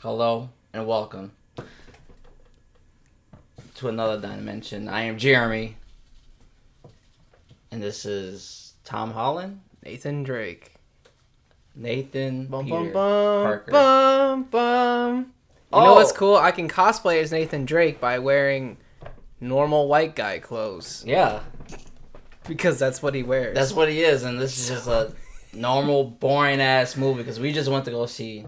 Hello and welcome to another dimension. I am Jeremy, and this is Tom Holland, Nathan Drake. Nathan Bum, Peter bum, bum, Parker. bum, bum. You know what's cool? I can cosplay as Nathan Drake by wearing normal white guy clothes. Yeah, Because that's what he wears. that's what he is, and this is just a normal, boring ass movie because we just went to go see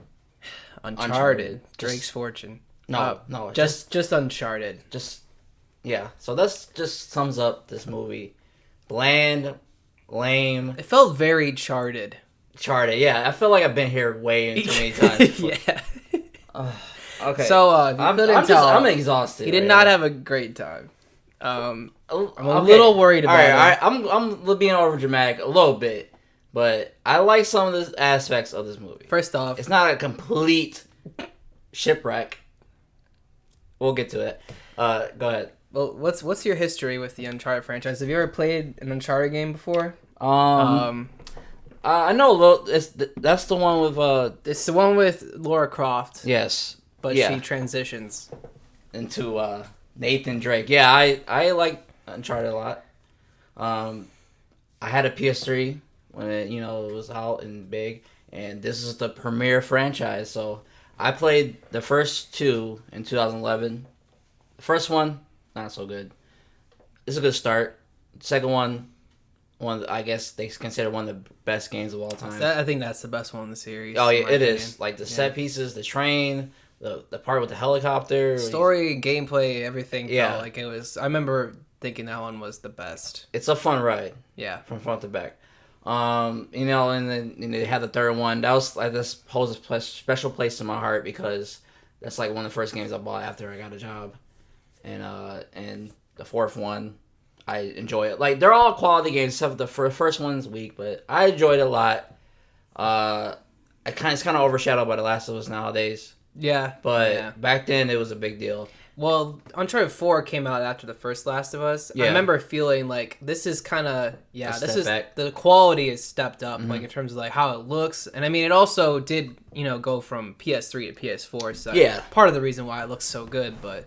Uncharted. Drake's Fortune. no, Just Uncharted. Yeah. So that's just sums up this movie. Bland, lame, It felt very charted. charted. Yeah, I feel like I've been here way too many times before. Yeah. Okay. So, if you couldn't tell, I'm exhausted. he did right not now. have a great time. I'm a Okay. little worried about it. All right, I'm being over dramatic a little bit, but I like some of the aspects of this movie. First off, It's not a complete shipwreck. We'll get to it. Go ahead. well, what's your history with the Uncharted franchise? Have you ever played an Uncharted game before? I know a little. That's the one with It's the one with Laura Croft. Yes, But yeah. she transitions. into Nathan Drake. Yeah, I like Uncharted a lot. I had a PS3 when it was out and big, and this is the premier franchise. So I played the first two in 2011. The first one, not so good. It's a good start. Second one, I guess they consider one of the best games of all time. I think that's the best one in the series. Oh in yeah, my it opinion. is. Like the set pieces, the train, the part with the helicopter, Story, gameplay, everything. Yeah. Felt like it was. I remember thinking that one was the best. It's a fun ride Yeah. from front to back. And then they had the third one. That was like this holds a special place in my heart because that's like one of the first games I bought after I got a job. And the fourth one, I enjoy it. Like they're all quality games except for the first one's weak, but I enjoyed it a lot. It's kind of overshadowed by The Last of Us nowadays, Yeah. but yeah. back then it was a big deal. Well, Uncharted 4 came out after the first Last of Us. Yeah. I remember feeling like this is kind of step back. the quality is stepped up like in terms of like how it looks. And I mean it also did, go from PS3 to PS4, so Yeah. part of the reason why it looks so good, but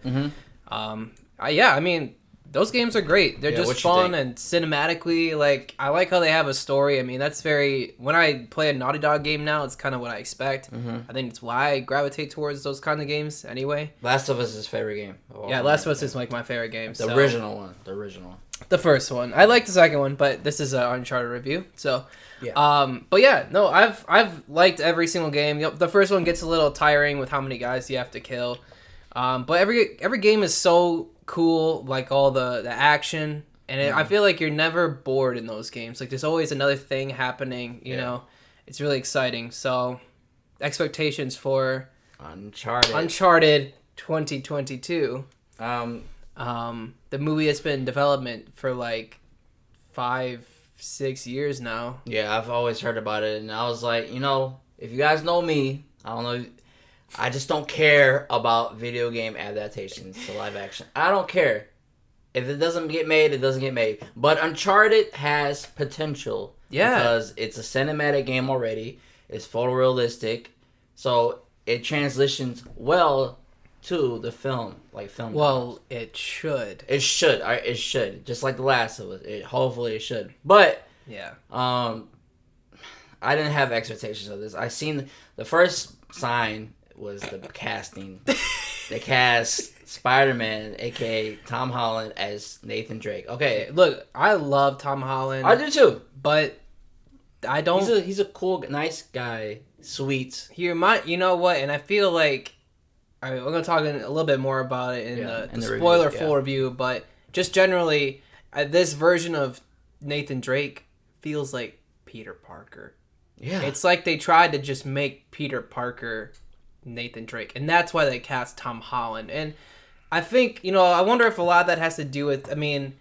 I mean those games are great. They're Yeah, just what you fun think? and cinematically, like, I like how they have a story. I mean, that's when I play a Naughty Dog game now, it's kind of what I expect. I think it's why I gravitate towards those kind of games anyway. Last of Us is his favorite game. of all Yeah, time. Last of Us is like my favorite game. The original one. The original. The first one. I like the second one, but this is an Uncharted review. So, Yeah. but yeah, no, I've liked every single game. The first one gets a little tiring with how many guys you have to kill. But every game is so cool, like all the action, and I feel like you're never bored in those games. Like there's always another thing happening, you know. It's really exciting. So, expectations for Uncharted 2022. The movie has been in development for like 5-6 years now. Yeah, I've always heard about it, and I was like, if you guys know me, I don't know, I just don't care about video game adaptations to live action. I don't care. If it doesn't get made, it doesn't get made. But Uncharted has potential. Yeah. Because it's a cinematic game already. It's photorealistic. So it transitions well to the film. Well, it should. It should. It should. Just like The Last of Us. Hopefully it should. But Yeah. I didn't have expectations of this. I seen the first sign was the casting. They cast Spider-Man, aka Tom Holland, as Nathan Drake. Okay, Look, I love Tom Holland. I do too. But I don't. He's a cool, nice guy, sweet. You know what? And I feel like we're gonna talk a little bit more about it in the review, spoiler yeah. full review. But just generally, this version of Nathan Drake feels like Peter Parker. Yeah, It's like they tried to just make Peter Parker Nathan Drake, and that's why they cast Tom Holland. And I think, I wonder if a lot of that has to do with, I mean,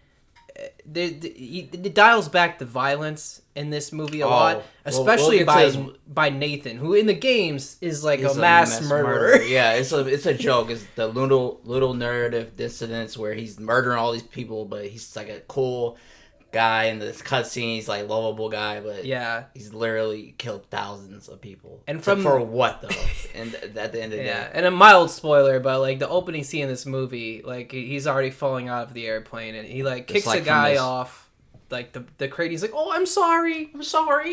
it dials back the violence in this movie a lot, especially by Nathan, who in the games is like a mass murderer. Yeah, it's a joke. It's the little narrative dissidence where he's murdering all these people, but he's like a cool guy in the cutscene. He's like lovable guy, but Yeah. he's literally killed thousands of people. And for what though? And at the end of the Yeah, day, and a mild spoiler, but like the opening scene in this movie, like he's already falling out of the airplane, and he like kicks like a guy off, like the crate. He's like, "Oh, I'm sorry."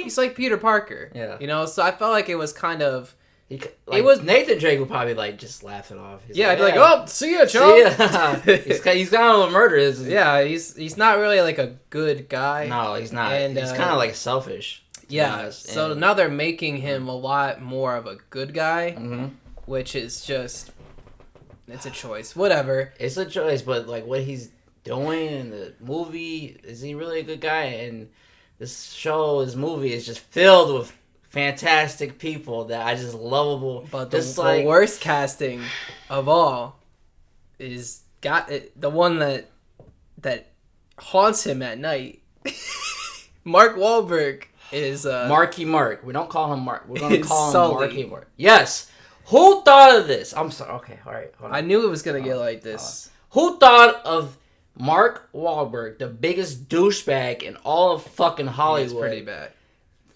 He's like Peter Parker. Yeah. You know, so I felt like it was kind of. it was Nathan Drake would probably like just laugh it off. He's I'd be like, "Oh, see ya, Joe." he's kind of a murderer. Yeah, he's not really like a good guy. No, he's not. And, he's kind of like selfish. Yeah. So now they're making him a lot more of a good guy, which is just, it's a choice. Whatever. It's a choice, but like what he's doing in the movie, is he really a good guy? And this movie is just filled with fantastic people that I just lovable. But the worst casting of all is the one that haunts him at night. Mark Wahlberg is Marky Mark. We don't call him Mark. We're gonna call him Sully. Marky Mark. Yes. Who thought of this? I'm sorry. Okay. All right. Hold on. I knew it was gonna get like this. Who thought of Mark Wahlberg, the biggest douchebag in all of fucking Hollywood? It's pretty bad.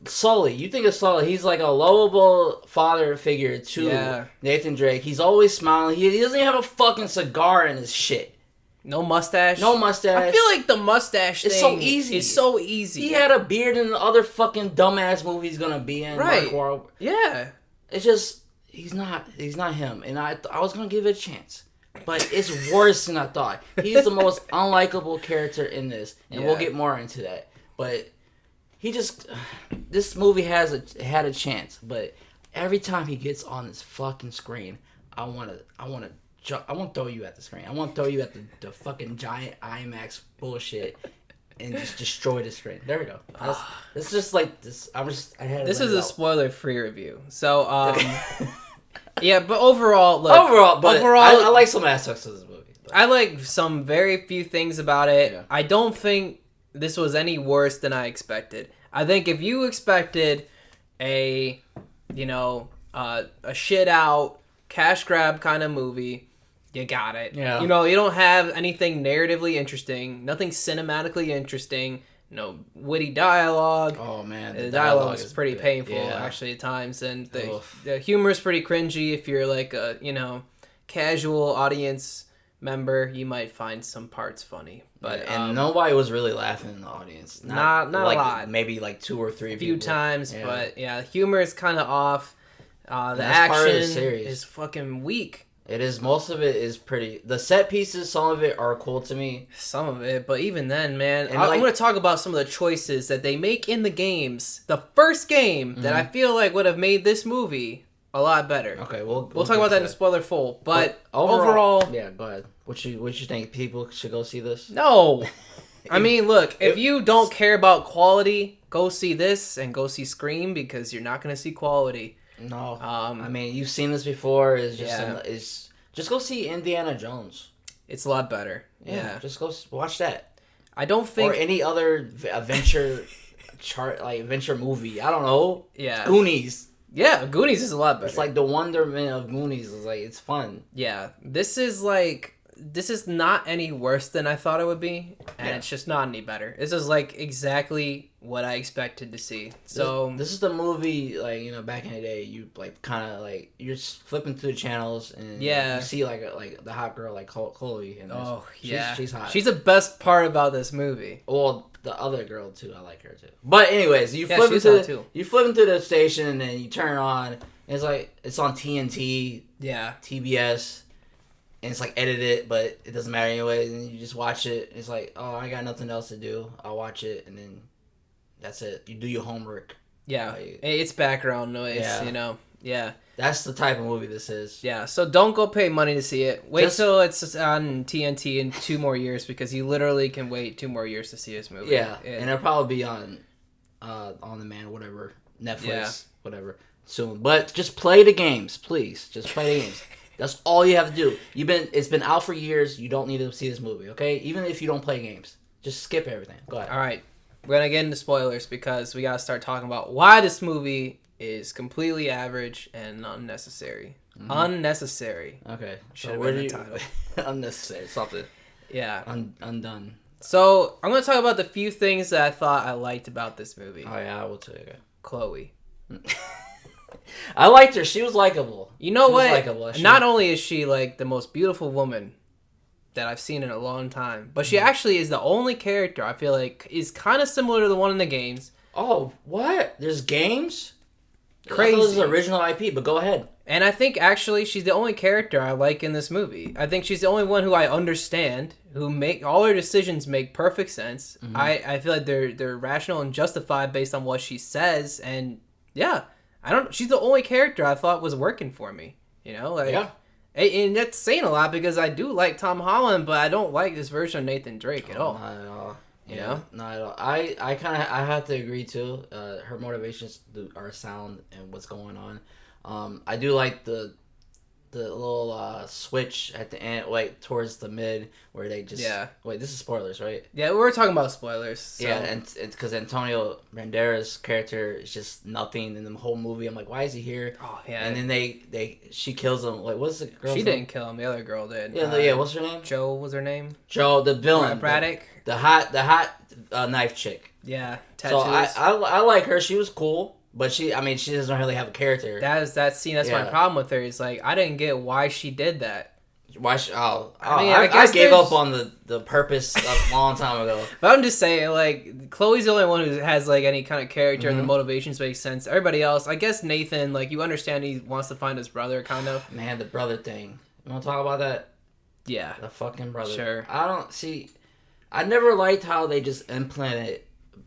Sully, you think of Sully, he's like a lovable father figure to Nathan Drake. He's always smiling. He doesn't even have a fucking cigar in his shit. No mustache? No mustache. I feel like the mustache thing so easy. is so easy. He had a beard in the other fucking dumbass movie he's gonna be in. Right. Mark Wahlberg. Yeah. It's just, he's not him. And I was gonna give it a chance. But it's worse than I thought. He's the most unlikable character in this. And we'll get more into that. But this movie had a chance, but every time he gets on this fucking screen, I want to throw you at the screen. I want to throw you at the fucking giant IMAX bullshit and just destroy the screen. There we go. It's just like this. This is a spoiler-free review. So, yeah, but overall, look. Overall, I like some aspects of this movie. I like some very few things about it. Yeah. I don't think this was any worse than I expected. I think if you expected a shit out cash grab kind of movie, you got it. Yeah. You know, you don't have anything narratively interesting, nothing cinematically interesting, no witty dialogue. Oh man, the dialogue is pretty painful actually at times, and the humor is pretty cringy. If you're like a casual audience member, you might find some parts funny, but and nobody was really laughing in the audience. Not like, a lot. Maybe like 2 or 3 a few people. times, Yeah. but yeah, the humor is kind of off. The That's part of the action series. is fucking weak. It is. Most of it is pretty. The set pieces, some of it are cool to me. Some of it, but even then, man, And I'm going to talk about some of the choices that they make in the games. The first game that I feel like would have made this movie a lot better. Okay, we'll talk about that in spoiler full. But overall, yeah, go ahead. What you think? People should go see this? no. I mean, look, if you don't care about quality, go see this and go see Scream, because you're not going to see quality. No. I mean, you've seen this before. Just go see Indiana Jones. It's a lot better. Yeah. Just go watch that. I don't think... Or any other adventure adventure movie. I don't know. Yeah. Goonies. Yeah, Goonies is a lot better. It's like the wonderment of Goonies. It's fun. Yeah. This is not any worse than I thought it would be, and it's just not any better. This is like exactly what I expected to see. So this is the movie, like, back in the day, you like kind of like you're just flipping through the channels and you see like the hot girl like Chloe. And she's hot. She's the best part about this movie. Well, the other girl too, I like her too. But anyways, you flip into the station and then you turn on. And it's like it's on TNT, TBS. And it's like edited, but it doesn't matter anyway. And you just watch it. It's like, oh, I got nothing else to do. I'll watch it, and then that's it. You do your homework. Yeah, it's background noise. Yeah. That's the type of movie this is. Yeah, so don't go pay money to see it. Wait till it's on TNT in 2 more years, because you literally can wait 2 more years to see this movie. Yeah, and it'll probably be on demand, whatever, Netflix, whatever, soon. But just play the games, please. Just play the games. That's all you have to do. It's been out for years. You don't need to see this movie, okay? Even if you don't play games. Just skip everything. Go ahead. All right. We're going to get into spoilers, because we got to start talking about why this movie is completely average and unnecessary. Mm-hmm. Unnecessary. Okay. So where do you... unnecessary. Something. Yeah. Undone. So I'm gonna talk about the few things that I thought I liked about this movie. Oh yeah, I will too. Chloe. I liked her. She was likable. You know she what? Was likable. Not only is she like the most beautiful woman that I've seen in a long time, but she actually is the only character I feel like is kind of similar to the one in the games. Oh, what? There's games? Crazy. I thought this is original IP, but go ahead. And I think actually she's the only character I like in this movie. I think she's the only one who I understand, who make all her decisions make perfect sense. Mm-hmm. I feel like they're rational and justified based on what she says, and yeah, she's the only character I thought was working for me. You know, like yeah. And that's saying a lot because I do like Tom Holland, but I don't like this version of Nathan Drake at all. Not at all. You know? Not at all. I have to agree too. Her motivations are sound and what's going on. I do like the little switch at the end, towards the mid, where they just wait. This is spoilers, right? Yeah, we're talking about spoilers. So. Yeah, and it's because Antonio Banderas' character is just nothing in the whole movie. I'm like, why is he here? Oh yeah. And then she kills him. Like, what's the girl? She didn't kill him. The other girl did. Yeah, what's her name? Jo was her name. Jo, the villain. Braddock. The hot knife chick. Yeah, tattoos. So I like her. She was cool. But she doesn't really have a character. That scene. That's my problem with her. Is like I didn't get why she did that. I gave up on the purpose a long time ago. But I'm just saying, like Chloe's the only one who has like any kind of character, and the motivations make sense. Everybody else, I guess Nathan, like you understand, he wants to find his brother, kind of. Man, the brother thing. You want to talk about that? Yeah, the fucking brother. Sure. I never liked how they just implanted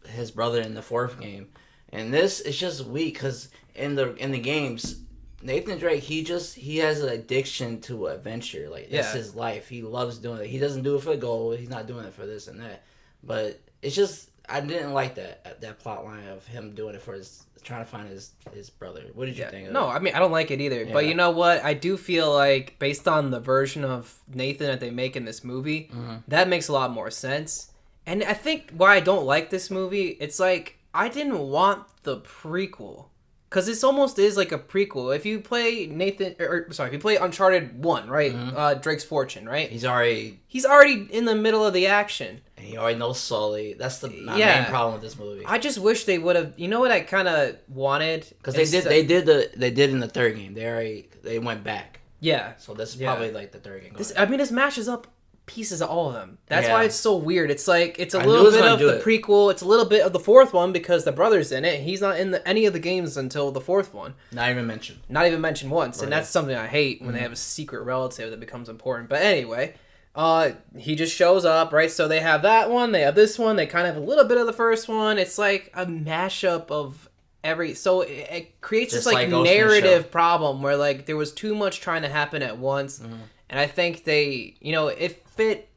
his brother in the fourth game. And this is just weak because in the games, Nathan Drake he has an addiction to adventure. Like that's his life. He loves doing it. He doesn't do it for the goal. He's not doing it for this and that. But it's just I didn't like that plot line of him doing it for trying to find his brother. What did you think of No, that? I mean I don't like it either. Yeah. But you know what? I do feel like based on the version of Nathan that they make in this movie, that makes a lot more sense. And I think why I don't like this movie, it's like I didn't want the prequel because this almost is like a prequel. If you play if you play Uncharted 1, right? Drake's Fortune, right? He's already in the middle of the action. And he already knows Sully. That's the main problem with this movie. I just wish they would have. You know what I kind of wanted because they did in the third game. They went back. Yeah. So this is probably like the third game. This matches up pieces of all of them. That's why it's so weirred. It's like it's a little bit of the prequel. It's a little bit of the fourth one because the brother's in it. He's not in any of the games until the fourth one. Not even mentioned once. Right. And that's something I hate when they have a secret relative that becomes important. But anyway, he just shows up, right? So they have that one. They have this one. They kind of have a little bit of the first one. It's like a mashup of so it creates just this like narrative problem where like there was too much trying to happen at once. And I think it fit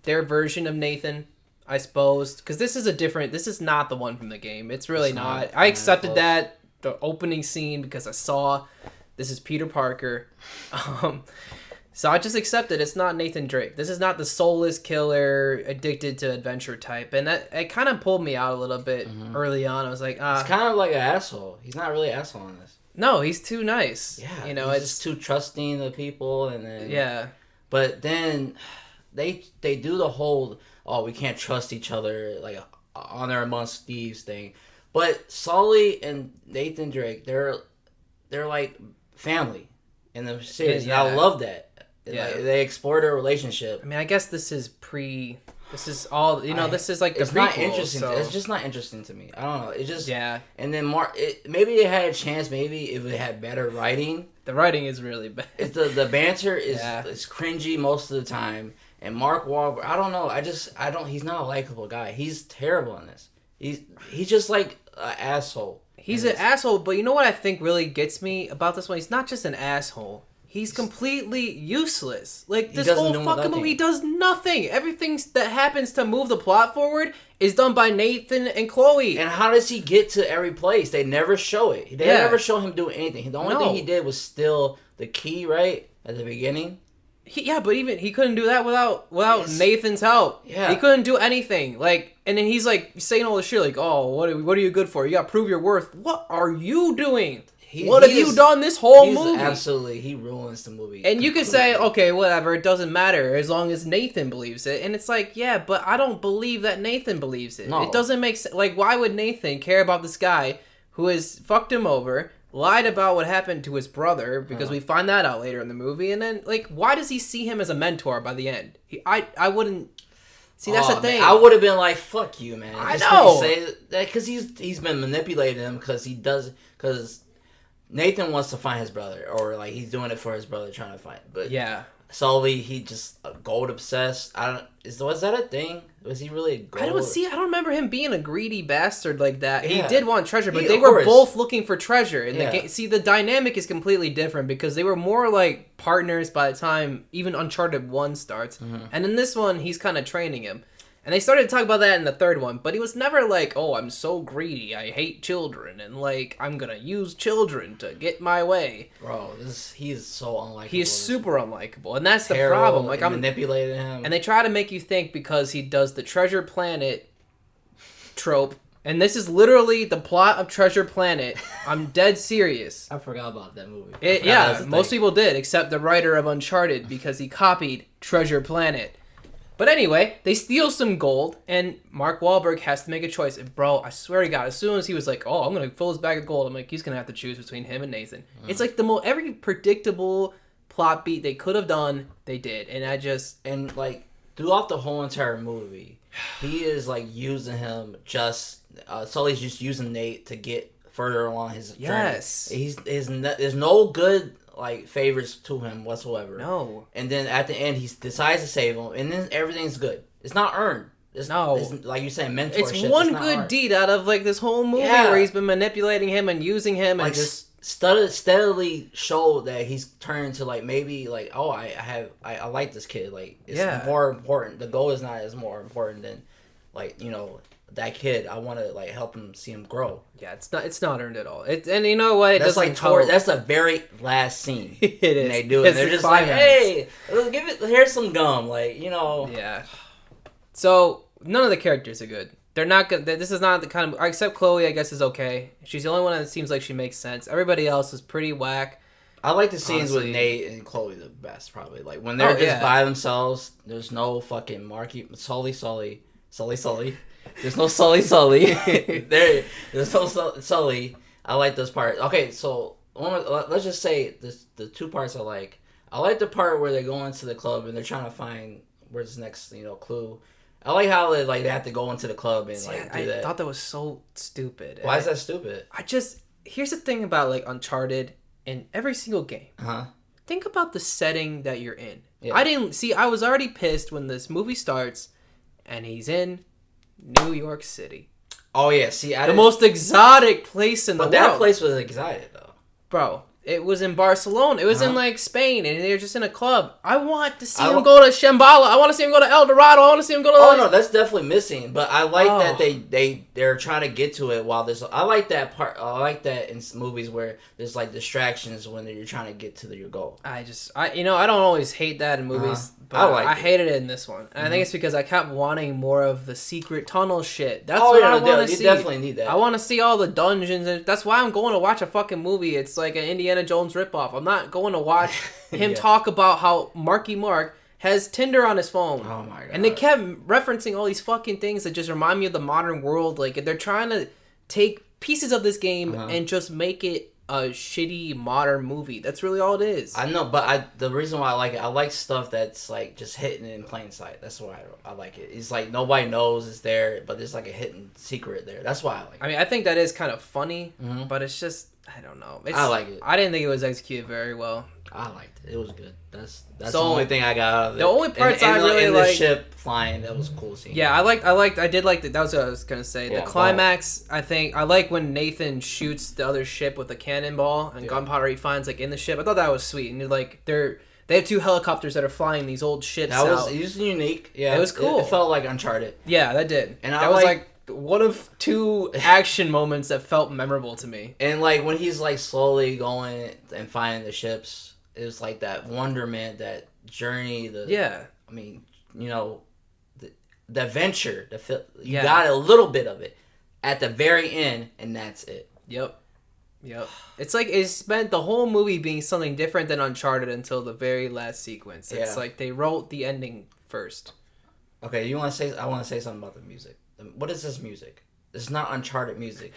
their version of Nathan, I suppose. Because this is not the one from the game. It's really not. I accepted that, the opening scene, because I saw this is Peter Parker. So I just accepted it's not Nathan Drake. This is not the soulless killer, addicted to adventure type. And it kind of pulled me out a little bit early on. I was like, He's kind of like an asshole. He's not really an asshole in this. No, he's too nice. Yeah, he's just too trusting of people, and then But then they do the whole we can't trust each other like honor amongst thieves thing. But Sully and Nathan Drake, they're like family in the series. Yeah. And I love that. Yeah. Like, they explore their relationship. I mean, I guess this is all, this is like the it's prequel, not interesting. So. It's just not interesting to me. I don't know. It just And then maybe it had a chance. Maybe if it had better writing. The writing is really bad. The banter is cringy most of the time. And Mark Wahlberg, I don't know. He's not a likable guy. He's terrible in this. He's just like an asshole. He's an asshole. But you know what I think really gets me about this one? He's not just an asshole. He's completely useless. Like, this whole fucking movie, he does nothing. Everything that happens to move the plot forward is done by Nathan and Chloe. And how does he get to every place? They never show it. They never show him doing anything. The only thing he did was steal the key, right? At the beginning. But even he couldn't do that without Nathan's help. Yeah. He couldn't do anything. Like, and then he's like saying all this shit like, "Oh, what are you good for? You got to prove your worth." What are you doing? What have you done this whole movie? Absolutely, he ruins the movie. And you could say, okay, whatever, it doesn't matter as long as Nathan believes it. And it's like, yeah, but I don't believe that Nathan believes it. No. It doesn't make sense. Like, why would Nathan care about this guy who has fucked him over, lied about what happened to his brother, because we find that out later in the movie, and then, like, why does he see him as a mentor by the end? I wouldn't... See, that's the thing. Man, I would have been like, fuck you, man. I know. Say that because he's been manipulating him because Nathan wants to find his brother, or like he's doing it for his brother, trying to find. But yeah, solely he just gold obsessed. Was that a thing? Was he really gold? I don't remember him being a greedy bastard like that. Yeah. He did want treasure, but they were both looking for treasure. And the game, see, the dynamic is completely different because they were more like partners by the time even Uncharted 1 starts. Mm-hmm. And in this one, he's kind of training him. And they started to talk about that in the third one, but he was never like, oh, I'm so greedy, I hate children, and like, I'm gonna use children to get my way. Bro, he is so unlikable. He is super unlikable, and that's the problem. Like, I'm manipulating him. And they try to make you think because he does the Treasure Planet trope, and this is literally the plot of Treasure Planet. I'm dead serious. I forgot about that movie. Most people did, except the writer of Uncharted, because he copied Treasure Planet. But anyway, they steal some gold, and Mark Wahlberg has to make a choice. And bro, I swear to God, as soon as he was like, oh, I'm going to fill his bag of gold, I'm like, he's going to have to choose between him and Nathan. Mm. It's like every predictable plot beat they could have done, they did. And like, throughout the whole entire movie, he is like using him Sully's just using Nate to get further along his journey. Yes. There's no good like favors to him whatsoever. No. And then at the end he decides to save him, and then everything's good. It's not earned. It's like you're saying, mentorship. It's one good deed out of like this whole movie where he's been manipulating him and using him, like, and just steadily show that he's turned to like maybe like, oh, I like this kid. Like, it's more important. The goal is not as more important than like, you know, that kid. I want to like help him, see him grow. Yeah, it's not earned at all. And you know what? That's like that's the very last scene. It is. And they do it. And they're just like, hey, here's some gum, like, you know. Yeah. So none of the characters are good. They're not good. This is not the kind of, except Chloe, I guess, is okay. She's the only one that seems like she makes sense. Everybody else is pretty whack. I like the scenes with Nate and Chloe the best, probably. Like when they're just by themselves. There's no fucking Marky Sully. There's no Sully. There's no Sully. I like this part. Okay, so let's just say the two parts I like. I like the part where they go into the club and they're trying to find where's the next, you know, clue. I like how they have to go into the club and like do that. I thought that was so stupid. Why is that stupid? Here's the thing about like Uncharted in every single game. Think about the setting that you're in. Yeah. I was already pissed when this movie starts and he's in New York City. Oh yeah, see, the most exotic place in the world. But that place was exotic though. Bro, it was in Barcelona. It was in like Spain, and they're just in a club. I want to see him go to Shambhala. I want to see him go to El Dorado. I want to see him go to. Oh no, that's definitely missing. But I like that they're trying to get to it while there's. I like that part. I like that in movies where there's like distractions when you're trying to get to your goal. I don't always hate that in movies. But I hated it in this one. And I think it's because I kept wanting more of the secret tunnel shit. That's what I want to see. You definitely need that. I want to see all the dungeons. And that's why I'm going to watch a fucking movie. It's like an Indiana Jones ripoff. I'm not going to watch him talk about how Marky Mark has Tinder on his phone. Oh my God. And they kept referencing all these fucking things that just remind me of the modern world. Like, they're trying to take pieces of this game and just make it a shitty modern movie. That's really all it is. I know, but the reason why I like it, I like stuff that's like just hidden in plain sight. That's why I like it. It's like nobody knows it's there, but there's like a hidden secret there. That's why I like it. I mean, I think that is kind of funny, but it's just, I don't know. I like it. I didn't think it was exexecuted very well. I liked it. It was good. That's the only thing I got out of it. The only parts I really liked, the ship flying, that was a cool scene. Yeah, I did like that. That was what I was gonna say. Yeah, the climax, I think I like when Nathan shoots the other ship with a cannonball and gunpowder he finds like in the ship. I thought that was sweet. And they have two helicopters that are flying these old ships. It was unique. Yeah, it was cool. It felt like Uncharted. Yeah, that did. And that was like one of two action moments that felt memorable to me. And like when he's like slowly going and finding the ships. It was like that wonderment, that journey. I mean, you know, the adventure. You got a little bit of it at the very end, and that's it. Yep. Yep. It's like it spent the whole movie being something different than Uncharted until the very last sequence. It's like they wrote the ending first. Okay, you want to say? I want to say something about the music. What is this music? It's not Uncharted music.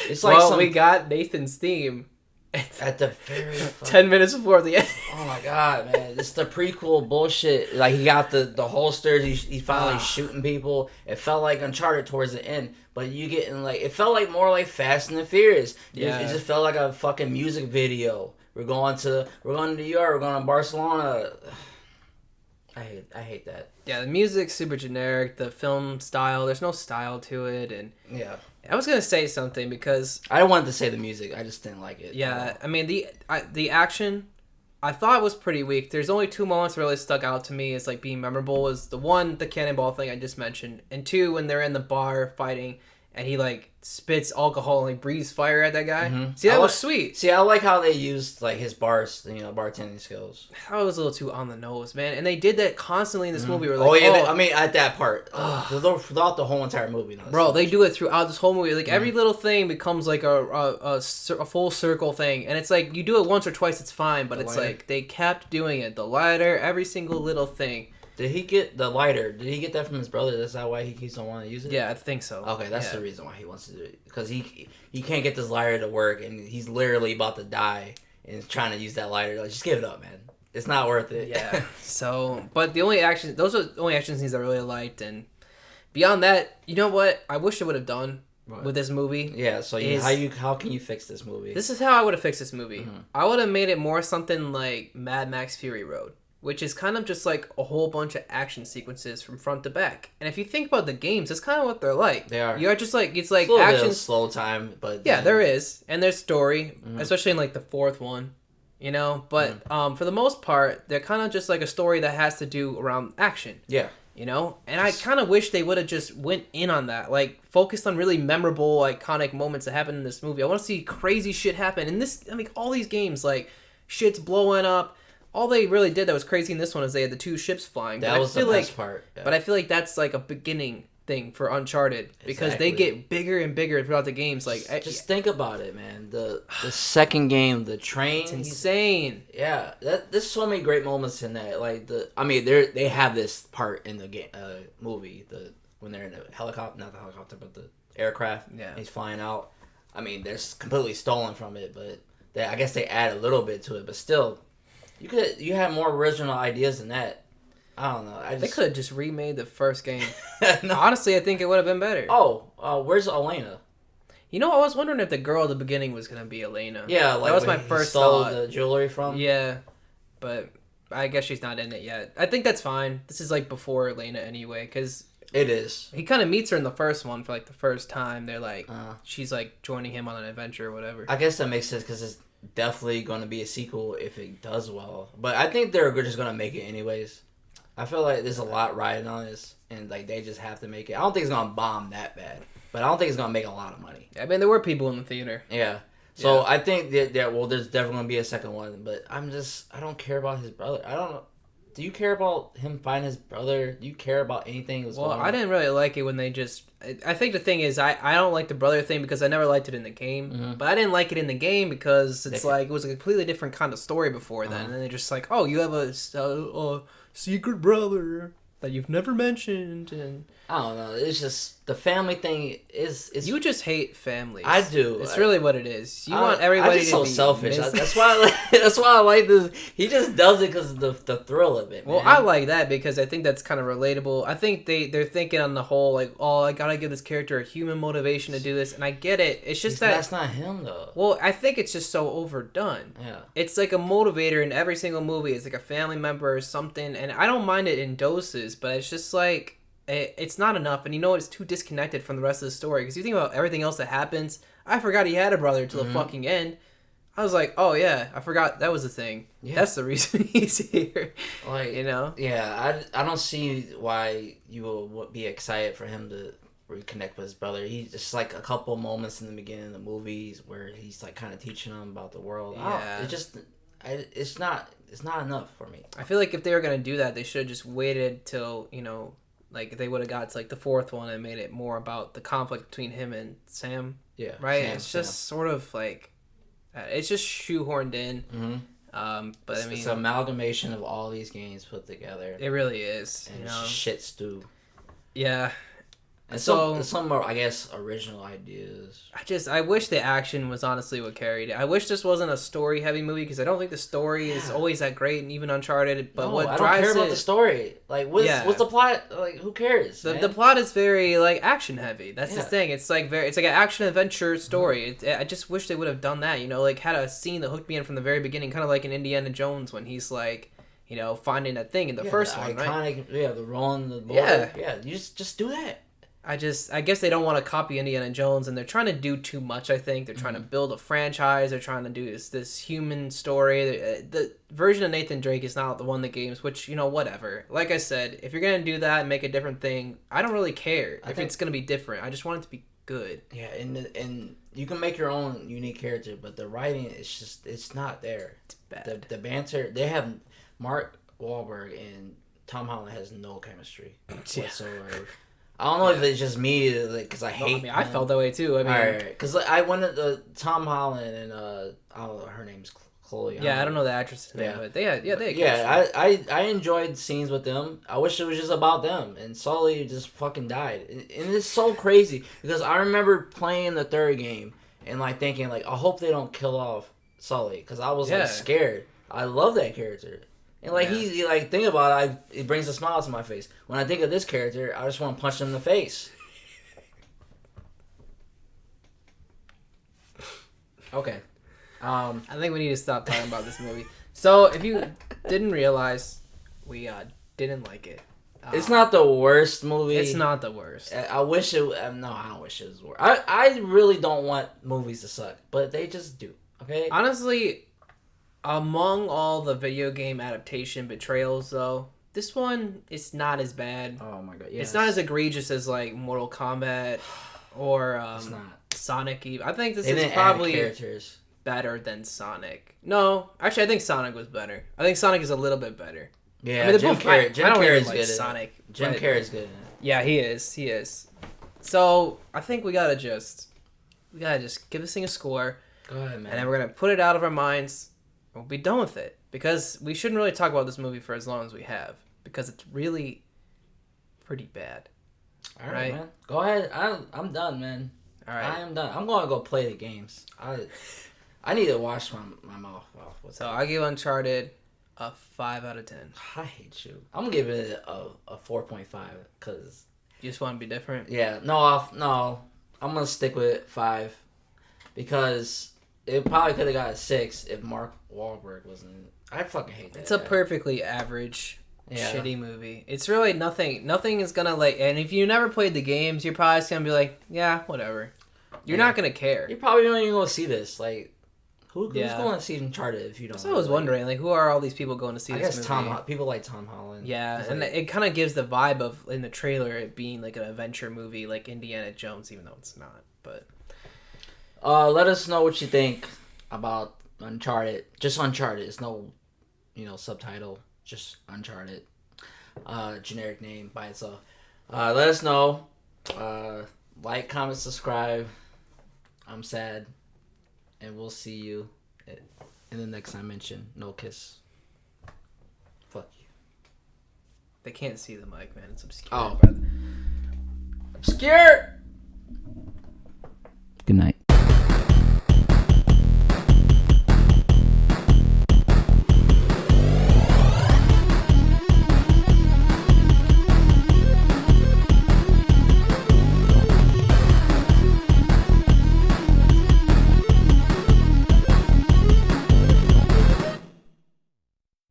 It's like we got Nathan's theme at the very 10 minutes before the end. Oh my god, man! It's the prequel bullshit. Like he got the holsters. He finally shooting people. It felt like Uncharted towards the end, but you getting like it felt like more like Fast and the Furious. Yeah. It just felt like a fucking music video. We're going to New York. We're going to Barcelona. I hate that. Yeah, the music's super generic. The film style, there's no style to it, and yeah. I was gonna say something because I wanted to say the music. I just didn't like it. Yeah, I mean the action, I thought was pretty weak. There's only 2 moments that really stuck out to me as like being memorable. Is the one, the cannonball thing I just mentioned, and 2 when they're in the bar fighting and he like spits alcohol and like breathes fire at that guy. Mm-hmm. See, that was sweet. See, I like how they used like his bartending skills. That was a little too on the nose, man. And they did that constantly in this movie. Where, like, I mean, at that part, throughout the whole entire movie. No, bro, they do it throughout this whole movie. Like every little thing becomes like a full circle thing, and it's like you do it once or twice, it's fine. But it's like they kept doing it. The lighter, every single little thing. Did he get the lighter? Did he get that from his brother? That's that why he keeps on wanting to use it? Yeah, I think so. Okay, that's the reason why he wants to do it. Because he can't get this lighter to work, and he's literally about to die and trying to use that lighter. Like, just give it up, man. It's not worth it. Yeah. So, but those are the only action scenes I really liked. And beyond that, you know what? I wish I would have done with this movie. Yeah, so how can you fix this movie? This is how I would have fixed this movie. Mm-hmm. I would have made it more something like Mad Max Fury Road, which is kind of just like a whole bunch of action sequences from front to back. And if you think about the games, that's kind of what they're like. They are. You're just like, it's like a action. Bit of slow time, but yeah, there is, and there's story, especially in like the 4th one, you know. But for the most part, they're kind of just like a story that has to do around action. Yeah. You know, and I kind of wish they would have just went in on that, like focused on really memorable, iconic moments that happen in this movie. I want to see crazy shit happen. And this, I mean, all these games, like shit's blowing up. All they really did that was crazy in this one is they had the 2 ships flying. That was the best part. Yeah. But I feel like that's like a beginning thing for Uncharted because they get bigger and bigger throughout the games. Like, just think about it, man. The second game, the train, it's insane. Yeah, there's so many great moments in that. Like they have this part in the game movie when they're in the helicopter, not the helicopter, but the aircraft. Yeah, he's flying out. I mean, they're completely stolen from it, but I guess they add a little bit to it, but still. You had more original ideas than that. I don't know. They could have just remade the first game. No. Honestly, I think it would have been better. Where's Elena? You know, I was wondering if the girl at the beginning was gonna be Elena. Yeah, like that was my first stole thought. The jewelry from. Yeah, but I guess she's not in it yet. I think that's fine. This is like before Elena anyway, because it is. He kind of meets her in the first one for like the first time. They're like, she's like joining him on an adventure or whatever. I guess that makes sense because it's definitely going to be a sequel if it does well. But I think they're just going to make it anyways. I feel like there's a lot riding on this, and like they just have to make it. I don't think it's going to bomb that bad, but I don't think it's going to make a lot of money. I mean, there were people in the theater. Yeah. So I think that there's definitely going to be a second one, but I don't care about his brother. I don't know. Do you care about him finding his brother? Do you care about anything that's going on? I didn't really like it when they just... I think the thing is, I don't like the brother thing because I never liked it in the game. Mm-hmm. But I didn't like it in the game because it's like it was a completely different kind of story before then. And then they're just like, oh, you have a secret brother that you've never mentioned. And I don't know. It's just the family thing is. You just hate families. I do. It's really what it is. You want everybody to be... I'm so selfish. That's why I like this. He just does it because of the thrill of it, man. Well, I like that because I think that's kind of relatable. I think they're thinking on the whole, like, oh, I gotta give this character a human motivation to do this. And I get it. It's just that's not him, though. Well, I think it's just so overdone. Yeah. It's like a motivator in every single movie. It's like a family member or something. And I don't mind it in doses, but it's just like... It's not enough, and you know it's too disconnected from the rest of the story. Because you think about everything else that happens. I forgot he had a brother till the fucking end. I was like, oh yeah, I forgot that was a thing. Yeah. That's the reason he's here. Like, you know? Yeah, I don't see why you will be excited for him to reconnect with his brother. He's just like a couple moments in the beginning of the movies where he's like kind of teaching him about the world. Yeah. It's not enough for me. I feel like if they were gonna do that, they should have just waited till like they would have got to like the 4th one and made it more about the conflict between him and Sam. Yeah. Right? It's just sort of like It's just shoehorned in. But I mean, it's an amalgamation of all these games put together. It really is. And it's shit stew. Yeah. And so some more, I guess, original ideas. I wish the action was honestly what carried it. I wish this wasn't a story heavy movie because I don't think the story is always that great, and even Uncharted. But what drives it? I don't care about the story. Like, what's the plot? Like, who cares? The plot is very like action heavy. That's the thing. It's like an action adventure story. I just wish they would have done that. Like had a scene that hooked me in from the very beginning, kind of like in Indiana Jones when he's like, finding that thing in the first one, iconic, right? Yeah, the rolling the board. Yeah, you just do that. I guess they don't want to copy Indiana Jones, and they're trying to do too much. I think they're trying to build a franchise. They're trying to do this human story. The version of Nathan Drake is not the one that games, which whatever. Like I said, if you're gonna do that and make a different thing, I don't really care if it's gonna be different. I just want it to be good. Yeah, and you can make your own unique character, but the writing it's not there. It's bad. The banter they have. Mark Wahlberg and Tom Holland has no chemistry whatsoever. I don't know if it's just me, because I hate. I felt that way too. I mean, because I went to Tom Holland and I don't know, her name's Chloe. I don't know the actress's name, but they had I enjoyed scenes with them. I wish it was just about them, and Sully just fucking died, and it's so crazy because I remember playing the third game and like thinking like I hope they don't kill off Sully because I was like scared. I love that character. And like he like think about it, it brings a smile to my face. When I think of this character, I just want to punch him in the face. Okay. I think we need to stop talking about this movie. So if you didn't realize, we didn't like it. It's not the worst movie. It's not the worst. I wish it. No, I don't wish it was worse. I really don't want movies to suck, but they just do. Okay. Honestly. Among all the video game adaptation betrayals, though, this one is not as bad. Oh my god, yeah. It's not as egregious as like Mortal Kombat or it's not. Sonic. I think this is probably better than Sonic. No, actually, I think Sonic was better. I think Sonic is a little bit better. Yeah, I mean, Jim Carrey's like good. Sonic. Jim Carrey's good. Yeah, he is. So I think we gotta just give this thing a score. Go ahead, man. And then we're gonna put it out of our minds. We'll be done with it because we shouldn't really talk about this movie for as long as we have because it's really pretty bad. All right, man. Go ahead. I'm done, man. All right. I am done. I'm going to go play the games. I need to wash my mouth off. So I give Uncharted a 5 out of 10. I hate you. I'm going to give it a 4.5 because... You just want to be different? Yeah. No. I'm going to stick with 5 because... It probably could have got a 6 if Mark Wahlberg wasn't. I fucking hate that. It's a perfectly average, shitty movie. It's really nothing. Nothing is gonna like. And if you never played the games, you're probably just gonna be like, yeah, whatever. You're not gonna care. You're probably not even gonna see this. Like, who's going to see Uncharted if you don't? So I was wondering, like, who are all these people going to see this movie? People like Tom Holland. Yeah, and it kind of gives the vibe of in the trailer it being like an adventure movie, like Indiana Jones, even though it's not. But. Let us know what you think about Uncharted. Just Uncharted. It's no, subtitle. Just Uncharted. Generic name by itself. Let us know. Like, comment, subscribe. I'm sad. And we'll see you in the next dimension. No kiss. Fuck you. They can't see the mic, man. It's obscure. Oh. Obscure! Good night.